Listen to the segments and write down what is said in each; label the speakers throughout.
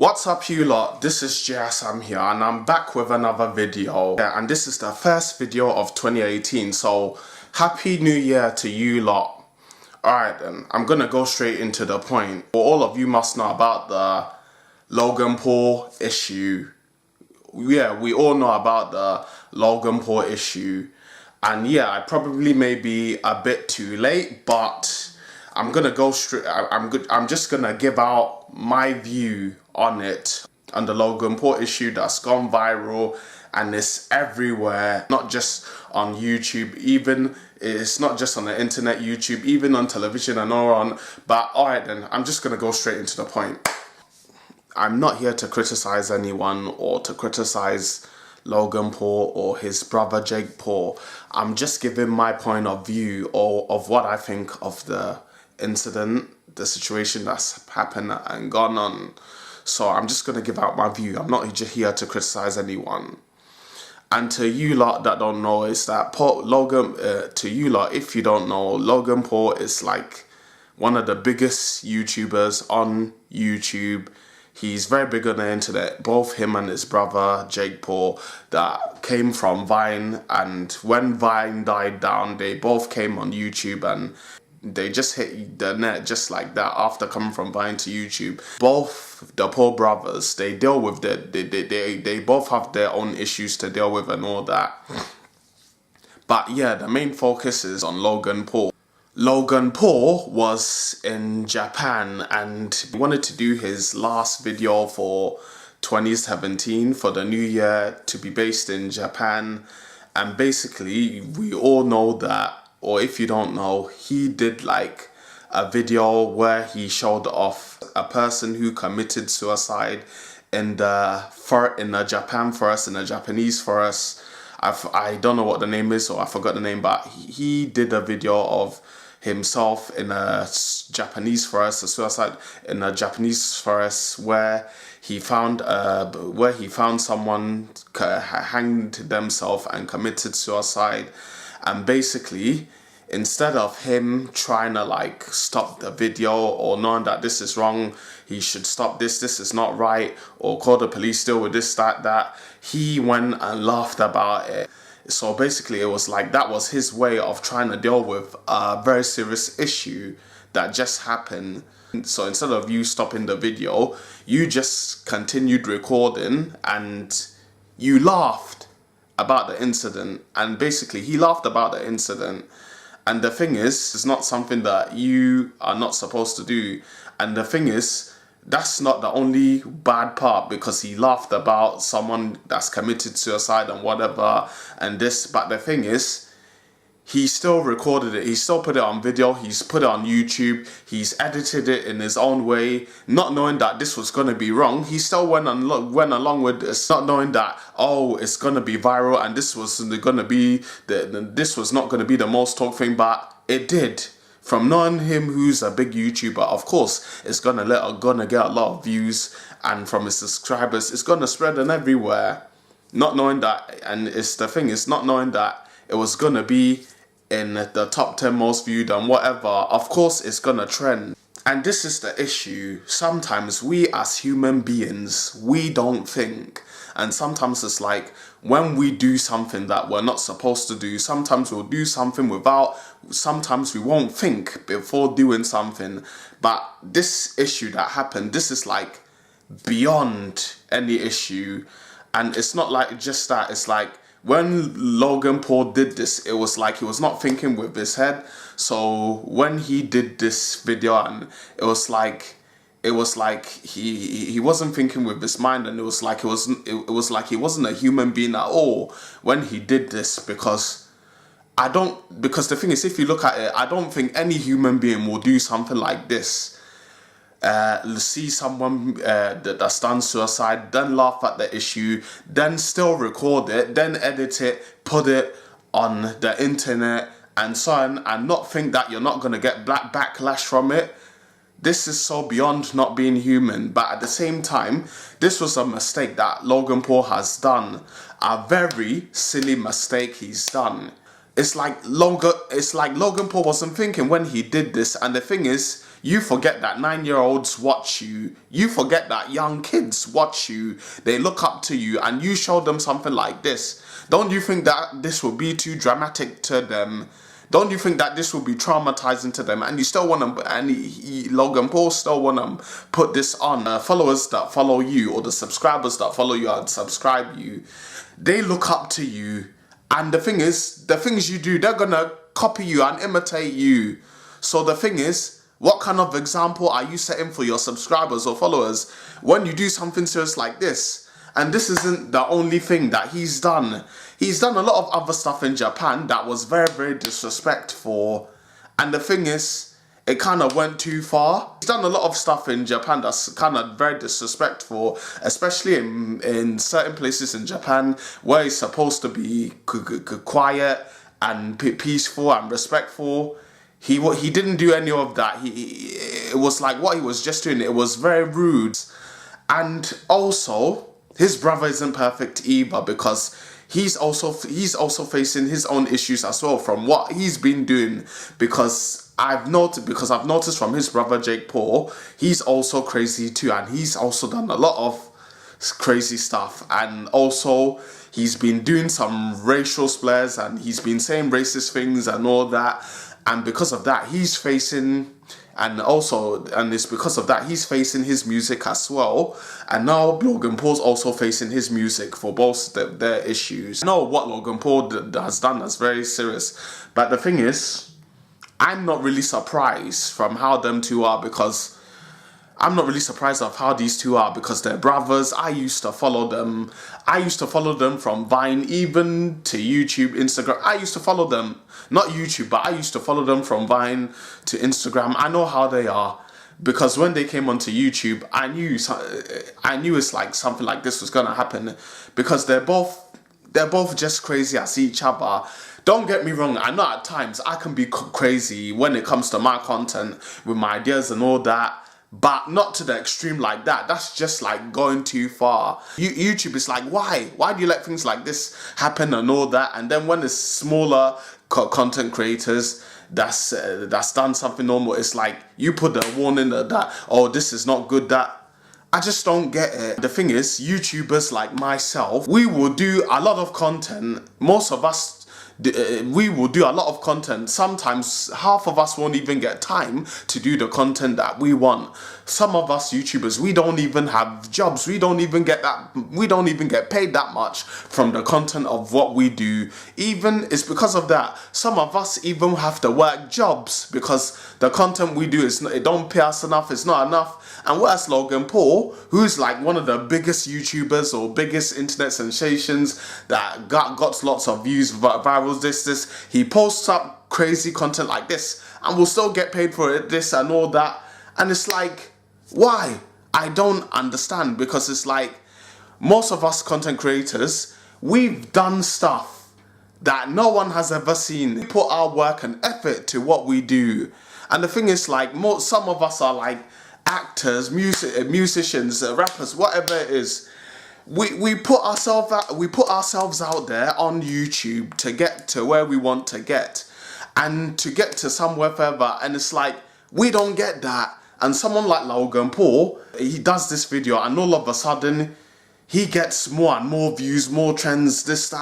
Speaker 1: What's up you lot, this is JSam here and I'm back with another video, and this is the first video of 2018, so happy new year to you lot. Alright then, I'm gonna go straight into the point. All of you must know about the Logan Paul issue. Yeah, we all know about the Logan Paul issue, and yeah, I probably may be a bit too late, but I'm gonna go straight. I'm just gonna give out my view on it, on the Logan Paul issue that's gone viral and it's everywhere, not just on YouTube, even it's not just on the internet, YouTube, even on television and all on. But alright then, I'm just gonna go straight into the point. I'm not here to criticize anyone or to criticize Logan Paul or his brother Jake Paul. I'm just giving my point of view or of what I think of the incident, the situation that's happened and gone on. So I'm just going to give out my view. I'm not just here to criticize anyone. And to you lot that don't know, is that to you lot, if you don't know, Logan Paul is like one of the biggest YouTubers on YouTube. He's very big on the internet. Both him and his brother Jake Paul that came from Vine, and when Vine died down, they both came on YouTube and they just hit the net just like that after coming from Vine to YouTube. Both the Paul brothers, they deal with they both have their own issues to deal with and all that. But yeah, the main focus is on Logan Paul. Logan Paul was in Japan and he wanted to do his last video for 2017 for the new year to be based in Japan. And basically, we all know that, or if you don't know, he did like a video where he showed off a person who committed suicide in the Japan forest, in the Japanese forest. I don't know what the name is, or I forgot the name, but he did a video of himself in a Japanese forest, a suicide in a Japanese forest where he found someone hanged themselves and committed suicide. And basically, instead of him trying to like stop the video or knowing that this is wrong, he should stop this is not right, or call the police, deal with this, that, he went and laughed about it. So basically it was like that was his way of trying to deal with a very serious issue that just happened. So instead of you stopping the video, you just continued recording and you laughed about the incident. And basically he laughed about the incident. And the thing is, it's not something that you are not supposed to do. And the thing is, that's not the only bad part, because he laughed about someone that's committed suicide and whatever and this. But the thing is, he still recorded it. He still put it on video. He's put it on YouTube. He's edited it in his own way, not knowing that this was going to be wrong. He still went along with this, not knowing that, oh, it's going to be viral and this was going to be this was not going to be the most talked thing, but it did. From knowing him, who's a big YouTuber, of course, it's gonna get a lot of views, and from his subscribers, it's gonna spread and everywhere. Not knowing that, and it's the thing is not knowing that it was gonna be in the top 10 most viewed and whatever. Of course, it's gonna trend. And this is the issue. Sometimes we as human beings, we don't think. And sometimes it's like when we do something that we're not supposed to do, sometimes we'll do something sometimes we won't think before doing something. But this issue that happened, this is like beyond any issue. And it's not like just that, it's like when Logan Paul did this, it was like he was not thinking with his head. So when he did this video, and it was like he wasn't thinking with his mind, and it was like he wasn't a human being at all when he did this. Because the thing is, if you look at it, I don't think any human being will do something like this. See someone that's done suicide, then laugh at the issue, then still record it, then edit it, put it on the internet and so on, and not think that you're not going to get backlash from it. This is so beyond not being human. But at the same time, this was a mistake that Logan Paul has done. A very silly mistake he's done. It's like Logan Paul wasn't thinking when he did this. And the thing is, You forget that 9-year-olds watch you. You forget that young kids watch you. They look up to you, and you show them something like this. Don't you think that this will be too dramatic to them? Don't you think that this will be traumatizing to them? And you still want to, and Logan Paul still want to put this on. Followers that follow you, or the subscribers that follow you and subscribe you, they look up to you. And the thing is, the things you do, they're going to copy you and imitate you. So the thing is, what kind of example are you setting for your subscribers or followers when you do something serious like this? And this isn't the only thing that he's done. He's done a lot of other stuff in Japan that was very, very disrespectful. And the thing is, it kind of went too far. He's done a lot of stuff in Japan that's kind of very disrespectful, especially in certain places in Japan where he's supposed to be quiet and peaceful and respectful. He didn't do any of that. It was like what he was just doing. It was very rude. And also, his brother isn't perfect either, because he's also facing his own issues as well from what he's been doing. Because I've noticed from his brother Jake Paul, he's also crazy too, and he's also done a lot of crazy stuff. And also, he's been doing some racial slurs, and he's been saying racist things and all that. And because of that, he's facing, and it's because of that, he's facing his music as well. And now Logan Paul's also facing his music for both their issues. I know what Logan Paul has done that's very serious. But the thing is, I'm not really surprised from how them two are, because I'm not really surprised of how these two are, because they're brothers. I used to follow them. I used to follow them from Vine, even to YouTube, Instagram. I used to follow them, not YouTube, but I used to follow them from Vine to Instagram. I know how they are, because when they came onto YouTube, I knew it's like something like this was gonna happen, because they're both just crazy as each other. Don't get me wrong, I know at times I can be crazy when it comes to my content with my ideas and all that. But not to the extreme like that. That's just like going too far. YouTube is like, why? Why do you let things like this happen and all that? And then when it's smaller content creators that's done something normal, it's like you put the warning that, oh, this is not good, that. I just don't get it. The thing is, YouTubers like myself, we will do a lot of content. Most of us, we will do a lot of content. Sometimes half of us won't even get time to do the content that we want. Some of us YouTubers, we don't even have jobs. We don't even get paid that much from the content of what we do. Even it's because of that. Some of us even have to work jobs because the content we do it don't pay us enough. It's not enough. And whereas Logan Paul, who's like one of the biggest YouTubers or biggest internet sensations that got lots of views, virals, this, he posts up crazy content like this and will still get paid for it, this and all that. And it's like, why? I don't understand, because it's like most of us content creators, we've done stuff that no one has ever seen. We put our work and effort to what we do. And the thing is, like, some of us are like actors, musicians, rappers, whatever it is. We put ourselves out there on YouTube to get to where we want to get, and to get to somewhere further. And it's like, we don't get that. And someone like Logan Paul, he does this video, and all of a sudden he gets more and more views, more trends, this.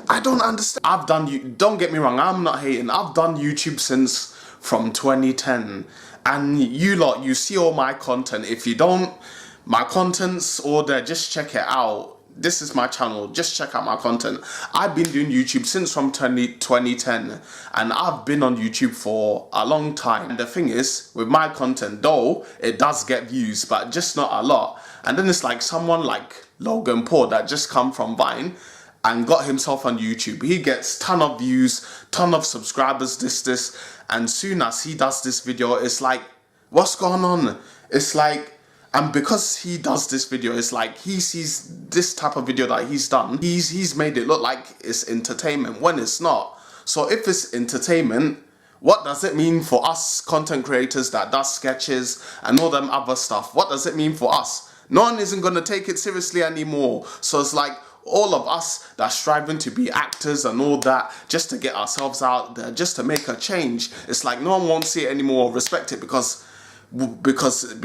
Speaker 1: I don't understand. Don't get me wrong, I'm not hating. I've done YouTube since from 2010. And you see all my content. If you don't, my content's all there, just check it out. This is my channel, just check out my content. I've been doing YouTube since from 2010, and I've been on YouTube for a long time. And the thing is, with my content, though, it does get views, but just not a lot. And then it's like someone like Logan Paul that just come from Vine and got himself on YouTube. He gets ton of views, ton of subscribers, this. And soon as he does this video, it's like, what's going on? It's like, and because he does this video, it's like he sees this type of video that he's done, he's made it look like it's entertainment when it's not. So if it's entertainment, what does it mean for us content creators that does sketches and all them other stuff? What does it mean for us? No one isn't going to take it seriously anymore. So it's like, all of us that's striving to be actors and all that, just to get ourselves out there, just to make a change, it's like no one won't see it anymore or respect it, because because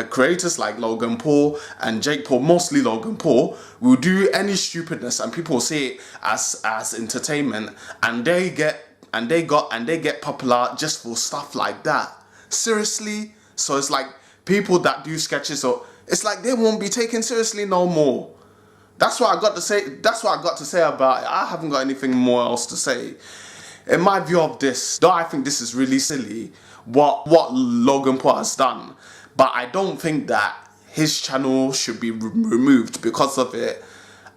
Speaker 1: creators like Logan Paul and Jake Paul, mostly Logan Paul, will do any stupidness and people will see it as entertainment, and they get popular just for stuff like that. Seriously. So it's like people that do sketches, or it's like they won't be taken seriously no more. That's what I got to say. That's what I got to say about it. I haven't got anything more else to say. In my view of this, though, I think this is really silly what Logan Paul has done, but I don't think that his channel should be removed because of it.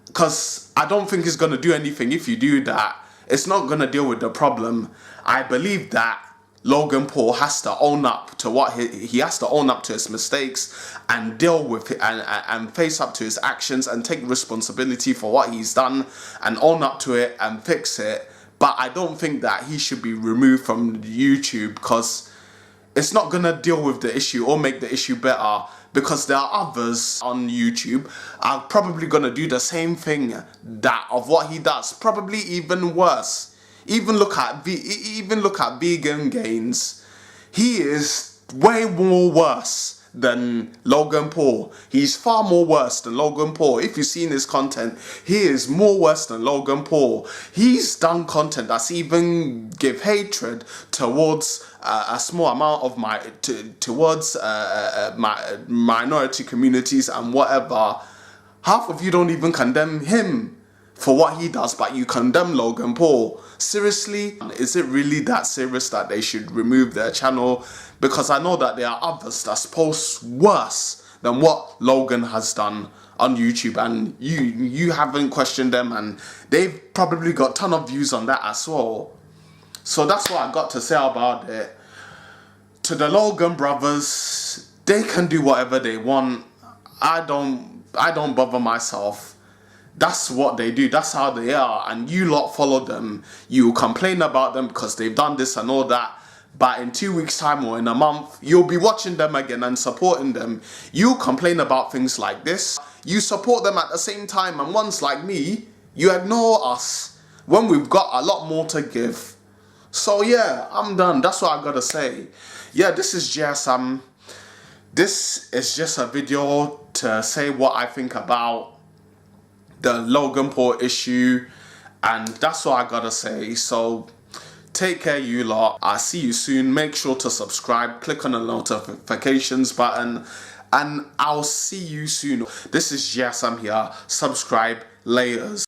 Speaker 1: Because I don't think it's gonna do anything if you do that. It's not gonna deal with the problem. I believe that Logan Paul has to own up to what he has to own up to his mistakes and deal with it, and face up to his actions and take responsibility for what he's done and own up to it and fix it. But I don't think that he should be removed from YouTube, because it's not gonna deal with the issue or make the issue better, because there are others on YouTube are probably gonna do the same thing that of what he does, probably even worse. Even look at Vegan Gains. He is way more worse than Logan Paul. He's far more worse than Logan Paul. If you've seen his content, he is more worse than Logan Paul. He's done content that's even give hatred towards a small amount of towards minority communities and whatever. Half of you don't even condemn him for what he does, but you condemn Logan Paul. Seriously? Is it really that serious that they should remove their channel? Because I know that there are others that post worse than what Logan has done on YouTube, and you haven't questioned them, and they've probably got a ton of views on that as well. So that's what I got to say about it. To the Logan brothers, they can do whatever they want. I don't bother myself. That's what they do. That's how they are. And you lot follow them. You complain about them because they've done this and all that. But in 2 weeks' time or in a month, you'll be watching them again and supporting them. You complain about things like this. You support them at the same time. And ones like me, you ignore us when we've got a lot more to give. So yeah, I'm done. That's what I gotta say. Yeah, this is just a video to say what I think about the Logan Paul issue, and that's what I gotta say. So take care, you lot. I'll see you soon. Make sure to subscribe, click on the notifications button, and I'll see you soon. This is Jasam here. Subscribe. Layers.